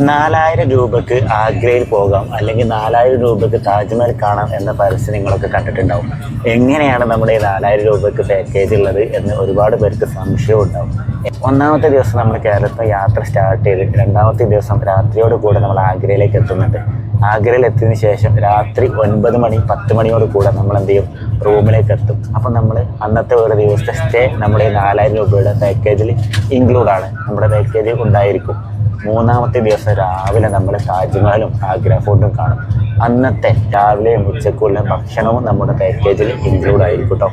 4000 രൂപക്ക് ആഗ്രയിൽ പോകാം, അല്ലെങ്കിൽ 4000 രൂപക്ക് താജ്മഹൽ കാണാം എന്ന പരസ്യം നിങ്ങളൊക്കെ കണ്ടിട്ടുണ്ടാവും. എങ്ങനെയാണ് നമ്മുടെ 4000 രൂപക്ക് പാക്കേജ് ഉള്ളത് എന്ന് ഒരുപാട് പേർക്ക് സംശയം ഉണ്ടാവും. ഒന്നാമത്തെ ദിവസം നമ്മൾ കേരളത്തിൽ യാത്ര സ്റ്റാർട്ട് ചെയ്ത് രണ്ടാമത്തെ ദിവസം രാത്രിയോട് കൂടെ നമ്മൾ ആഗ്രയിലേക്ക് എത്തുന്നുണ്ട്. ആഗ്രയിൽ എത്തിയതിനു ശേഷം രാത്രി 9 മണി 10 മണിയോട് കൂടെ നമ്മൾ എന്ത് ചെയ്യും, റൂമിലേക്ക് എത്തും. അപ്പം നമ്മൾ അന്നത്തെ ഒരു ദിവസത്തെ സ്റ്റേ നമ്മുടെ 4000 രൂപയുടെ പാക്കേജിൽ ഇൻക്ലൂഡാണ്, നമ്മുടെ പാക്കേജിൽ ഉണ്ടായിരിക്കും. മൂന്നാമത്തെ ദിവസം രാവിലെ നമ്മൾ താജ്മഹലും ആഗ്ര ഫോർട്ടും കാണും. അന്നത്തെ രാവിലെയും ഉച്ചക്കുള്ള ഭക്ഷണവും നമ്മുടെ പാക്കേജിൽ ഇൻക്ലൂഡ് ആയിരിക്കും കേട്ടോ.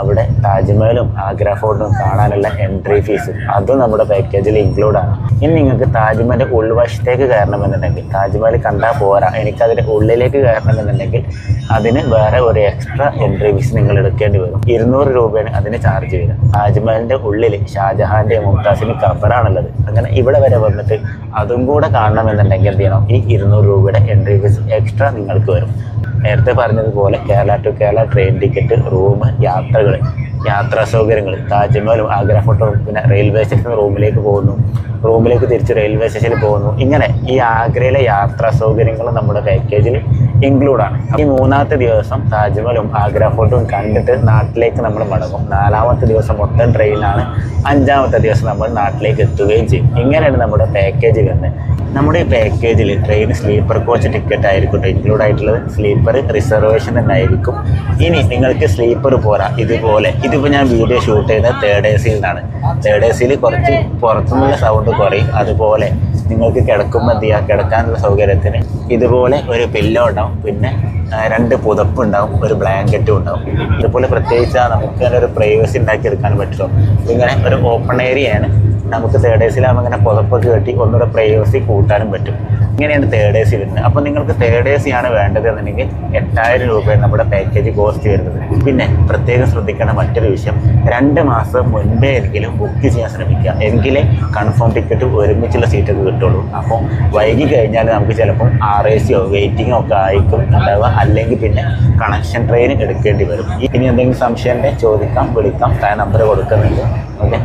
അവിടെ താജ്മഹലും ആഗ്ര ഫോർട്ടും കാണാനുള്ള എൻട്രി ഫീസ് അതും നമ്മുടെ പാക്കേജിൽ ഇൻക്ലൂഡാണ്. ഇനി നിങ്ങൾക്ക് താജ്മഹലിൻ്റെ ഉൾവശത്തേക്ക് കയറണമെന്നുണ്ടെങ്കിൽ, താജ്മഹൽ കണ്ടാൽ പോരാ, എനിക്കതിൻ്റെ ഉള്ളിലേക്ക് കയറണമെന്നുണ്ടെങ്കിൽ അതിന് വേറെ ഒരു എക്സ്ട്രാ എൻട്രി ഫീസ് നിങ്ങൾ എടുക്കേണ്ടി വരും. 200 രൂപയാണ് അതിന് ചാർജ് വരിക. താജ്മഹലിൻ്റെ ഉള്ളിൽ ഷാജഹാൻ്റെ മുംതാസിന് ഖബറാണുള്ളത്. അങ്ങനെ ഇവിടെ വരെ വന്നിട്ട് അതും കൂടെ കാണണമെന്നുണ്ടെങ്കിൽ എന്ത് ചെയ്യണം, ഈ 200 രൂപയുടെ എൻട്രി ഫീസ് എക്സ്ട്രാ നിങ്ങൾക്ക് വരും. നേരത്തെ പറഞ്ഞതുപോലെ Kerala to Kerala train ticket, room, യാത്രകൾ, യാത്രാ സൗകര്യങ്ങൾ, താജ്മഹലും ആഗ്ര ഫോർട്ടും, പിന്നെ റെയിൽവേ സ്റ്റേഷൻ റൂമിലേക്ക് പോകുന്നു, റൂമിലേക്ക് തിരിച്ച് റെയിൽവേ സ്റ്റേഷനിൽ പോകുന്നു. ഇങ്ങനെ ഈ ആഗ്രയിലെ യാത്രാ സൗകര്യങ്ങളും നമ്മുടെ പാക്കേജിൽ ഇൻക്ലൂഡാണ്. ഈ മൂന്നാമത്തെ ദിവസം താജ്മഹലും ആഗ്ര ഫോർട്ടും കണ്ടിട്ട് നാട്ടിലേക്ക് നമ്മൾ മടങ്ങും. 4ാമത്തെ ദിവസം മൊത്തം ട്രെയിനാണ്. 5ാമത്തെ ദിവസം നമ്മൾ നാട്ടിലേക്ക് എത്തുകയും ചെയ്യും. ഇങ്ങനെയാണ് നമ്മുടെ പാക്കേജ് വരുന്നത്. നമ്മുടെ ഈ പാക്കേജിൽ ട്രെയിൻ സ്ലീപ്പർ കോച്ച് ടിക്കറ്റ് ആയിരിക്കും ഇൻക്ലൂഡ് ആയിട്ടുള്ളത്. സ്ലീപ്പർ റിസർവേഷൻ എന്നായിരിക്കും. ഇനി നിങ്ങൾക്ക് സ്ലീപ്പർ പോരാ, ഇതിപ്പോൾ ഞാൻ വീഡിയോ ഷൂട്ട് ചെയ്യുന്നത് 3rd AC നിന്നാണ്. 3rd AC കുറച്ച് പുറത്തുനിന്നുള്ള സൗണ്ട് കുറയും. അതുപോലെ നിങ്ങൾക്ക് കിടക്കുമ്പോൾ എന്ത് ചെയ്യുക, കിടക്കാനുള്ള സൗകര്യത്തിന് ഇതുപോലെ ഒരു പില്ലോ ഉണ്ടാവും, പിന്നെ 2 പുതപ്പുണ്ടാവും, ഒരു ബ്ലാങ്കറ്റും ഉണ്ടാവും. ഇതുപോലെ പ്രത്യേകിച്ച് നമുക്ക് തന്നെ ഒരു പ്രൈവസി ഉണ്ടാക്കിയെടുക്കാൻ പറ്റുമോ. ഇങ്ങനെ ഒരു ഓപ്പൺ ഏരിയയാണ്. നമുക്ക് 3rd AC ഇങ്ങനെ പുതപ്പൊക്കെ കെട്ടി ഒന്നുകൂടെ പ്രൈവസി കൂട്ടാനും പറ്റും. ഇങ്ങനെയാണ് 3rd AC വരുന്നത്. അപ്പോൾ നിങ്ങൾക്ക് 3rd AC ആണ് വേണ്ടത് എന്നുണ്ടെങ്കിൽ 8000 രൂപയാണ് നമ്മുടെ പാക്കേജ് കോസ്റ്റ് വരുന്നത്. പിന്നെ പ്രത്യേകം ശ്രദ്ധിക്കേണ്ട മറ്റൊരു വിഷയം, 2 മാസം മുൻപേ എങ്കിലും ബുക്ക് ചെയ്യാൻ ശ്രമിക്കുക, എങ്കിലേ കൺഫേം ടിക്കറ്റ് ഒരുമിച്ചുള്ള സീറ്റൊക്കെ കിട്ടുള്ളൂ. അപ്പോൾ വൈകി കഴിഞ്ഞാൽ നമുക്ക് ചിലപ്പം RACയോ വെയിറ്റിങ്ങോ ഒക്കെ ആയിരിക്കും ഉണ്ടാവുക, അല്ലെങ്കിൽ പിന്നെ കണക്ഷൻ ട്രെയിൻ എടുക്കേണ്ടി വരും. ഇനി എന്തെങ്കിലും സംശയം ഉണ്ടെങ്കിൽ ചോദിക്കാം, വിളിക്കാം, താഴെ നമ്പർ കൊടുക്കുന്നുണ്ട്. ഓക്കെ.